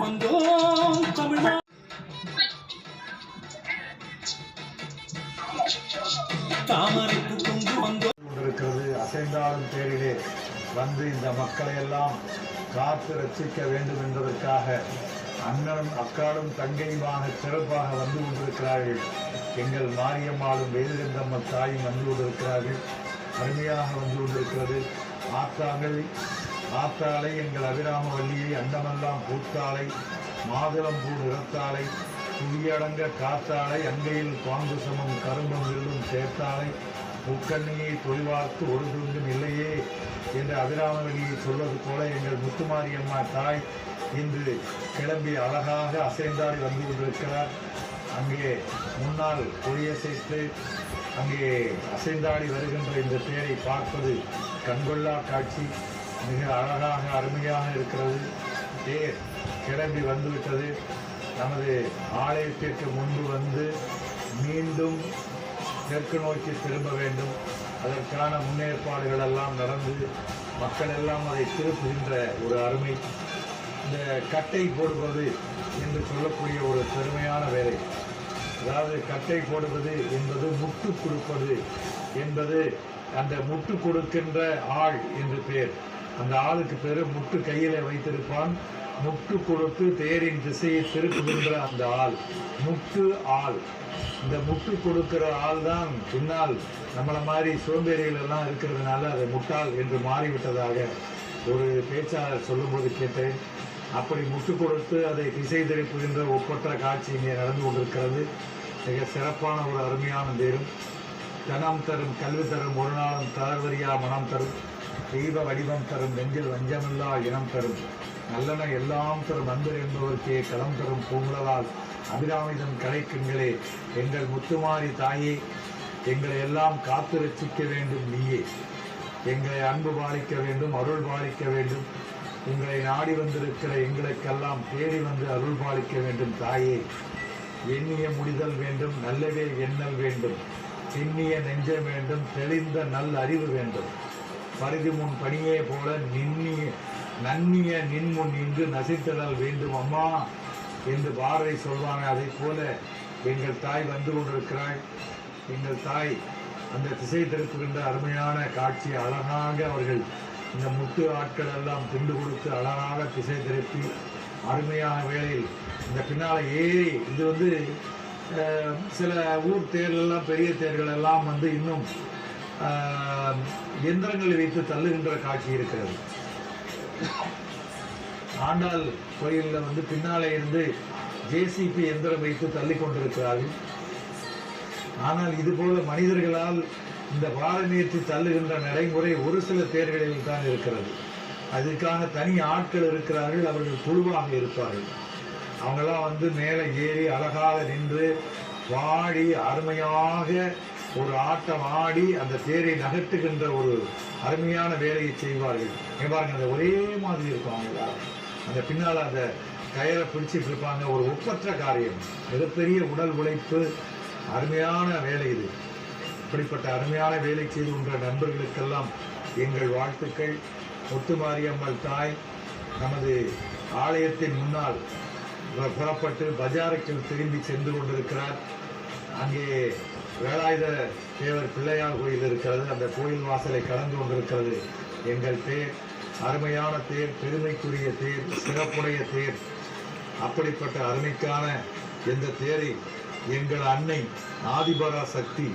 வந்தோம் தமிழ் தாமரைக்கு கொண்டு வந்தோம் கொண்டிருக்கிறது. அசைந்தாலும் தேரிலே வந்து இந்த மக்களை எல்லாம் காத்து ரட்சிக்க வேண்டும் என்பதற்காக அண்ணனும் அக்காலும் தங்கையுமாக சிறப்பாக வந்து கொண்டிருக்கிறார்கள். எங்கள் மாரியம்மாளும் வேதிரந்தம்மன் தாயும் வந்து கொண்டிருக்கிறார்கள். அருமையாக வந்து கொண்டிருக்கிறது. ஆத்தாளை எங்கள் அபிராமவல்லியை அண்டமெல்லாம் பூத்தாளை மாதுளம்பூ நிறத்தாளை புவியடங்க காத்தாளை அங்கையில் பாங்குசமும் கரும்பும் வில்லும் சேர்த்தாளை முக்கண்ணியை தொழிவார்த்து ஒரு துண்டும் இல்லையே என்று அபிராமவல்லியை சொல்வது போல எங்கள் முத்துமாரியம்மா தாய் இன்று கிளம்பி அழகாக அசைந்தாடி வந்து கொண்டிருக்கிறார். அங்கே முன்னால் கொடியசைத்து அங்கே அசைந்தாடி வருகின்ற இந்த தேரை பார்ப்பது கண்கொள்ளா காட்சி. மிக அழகாக அருமையாக இருக்கிறது. தேர் கிளம்பி வந்துவிட்டது. நமது ஆலயத்திற்கு முன்பு வந்து மீண்டும் தெற்கு நோக்கி திரும்ப வேண்டும். அதற்கான முன்னேற்பாடுகள் எல்லாம் நடந்து மக்கள் எல்லாம் அதை திருப்புகின்ற ஒரு அருமை. இந்த கட்டை போடுவது என்று சொல்லக்கூடிய ஒரு பெருமையான வேலை. அதாவது கட்டை போடுவது என்பது முட்டு கொடுப்பது என்பது அந்த முட்டு கொடுக்கின்ற ஆள் என்று பேர். அந்த ஆளுக்கு பேரு முட்டு கையில வைத்திருப்பான். முட்டு கொடுத்து தேரின் திசையை திருப்புகின்ற அந்த ஆள் முட்டு ஆள். இந்த முட்டு கொடுக்கிற ஆள் தான் பின்னால் நம்மளை மாதிரி சோம்பேறிகள் எல்லாம் இருக்கிறதுனால அதை முட்டாள் என்று மாறிவிட்டதாக ஒரு பேச்சாளர் சொல்லும்போது கேட்டேன். அப்படி முட்டு கொடுத்து அதை திசை திருப்புகின்ற ஒப்பற்ற காட்சி இங்கே நடந்து கொண்டிருக்கிறது. மிக சிறப்பான ஒரு அருமையான தேரும். தனம் தரும் கல்வி தரும் ஒரு நாளும் தளர்வரியா மனம் தரும் தெய்வ வடிவம் தரும் நெஞ்சில் வஞ்சமில்லா இனம் தரும் நல்லன எல்லாம் தரும் அன்பர் என்பவருக்கே களம் தரும் பூங்குழலால் அபிராமிதம் கலைக்குங்களே எங்கள் முத்துமாரி தாயே எங்களை எல்லாம் காத்து ரட்சிக்க வேண்டும். நீயே எங்களை அன்பு பாலிக்க வேண்டும், அருள் பாலிக்க வேண்டும். உங்களை நாடி வந்திருக்கிற எங்களுக்கெல்லாம் தேடி வந்து அருள் பாலிக்க வேண்டும். தாயே எண்ணிய முடிதல் வேண்டும், நல்லவே எண்ணல் வேண்டும், எண்ணிய நெஞ்சம் வேண்டும், தெளிந்த நல் அறிவு வேண்டும். பரிதி முன் பணியே போல நன்னிய நின்முன் இன்று நசித்தல் வேண்டும் அம்மா என்று பாரதி சொல்வாங்க. அதை போல எங்கள் தாய் வந்து கொண்டிருக்கிறாள். எங்கள் தாய் அந்த திசை திருப்புகின்ற அருமையான காட்சி. அழகாக அவர்கள் இந்த முட்டு ஆட்கள் எல்லாம் திண்டு கொடுத்து அழகாக திசை திருப்பி அருமையான வேளையில் இந்த பின்னால ஏறி இது வந்து சில ஊர் தேர்களெல்லாம் பெரிய தேர்கள் எல்லாம் வந்து இன்னும் எந்திரங்களை வைத்து தள்ளுகின்ற காட்சி இருக்கிறது. ஆண்டாள் கோயிலில் வந்து பின்னாலே இருந்து ஜேசிபி எந்திரம் வைத்து தள்ளி கொண்டிருக்கிறார்கள். ஆனால் இதுபோல மனிதர்களால் இந்த பாரமேற்றி தள்ளுகின்ற நடைமுறை ஒரு சில தேர்களில் தான் இருக்கிறது. அதுக்காக தனி ஆட்கள் இருக்கிறார்கள். அவர்கள் குழுவாக இருப்பார்கள். அவங்கெல்லாம் வந்து மேலே ஏறி அழகாக நின்று வாடி அருமையாக ஒரு ஆட்டம் ஆடி அந்த தேரை நகர்த்துகின்ற ஒரு அருமையான வேலையை செய்வார்கள். பாருங்க, அந்த ஒரே மாதிரி இருக்கும். அவங்க அந்த பின்னால் அந்த கயிறை பிடிச்சிட்டு இருப்பாங்க. ஒரு ஒப்பற்ற காரியம், மிகப்பெரிய உடல் உழைப்பு, அருமையான வேலை இது. இப்படிப்பட்ட அருமையான வேலை செய்து கொண்ட நண்பர்களுக்கெல்லாம் எங்கள் வாழ்த்துக்கள். முத்துமாரியம்மன் தாய் நமது ஆலயத்தின் முன்னால் புறப்பட்டு பஜாருக்கு திரும்பி சென்று கொண்டிருக்கிறார். அங்கே வேலாயுத தேவர் பிள்ளையார் கோயில் இருக்கிறது. அந்த கோயில் வாசலை கடந்து கொண்டிருக்கிறது எங்கள் தேர். அருமையான தேர், பெருமைக்குரிய தேர், சிறப்புடைய தேர். அப்படிப்பட்ட அருமைக்கான இந்த தேரை எங்கள் அன்னை ஆதிபரா சக்தி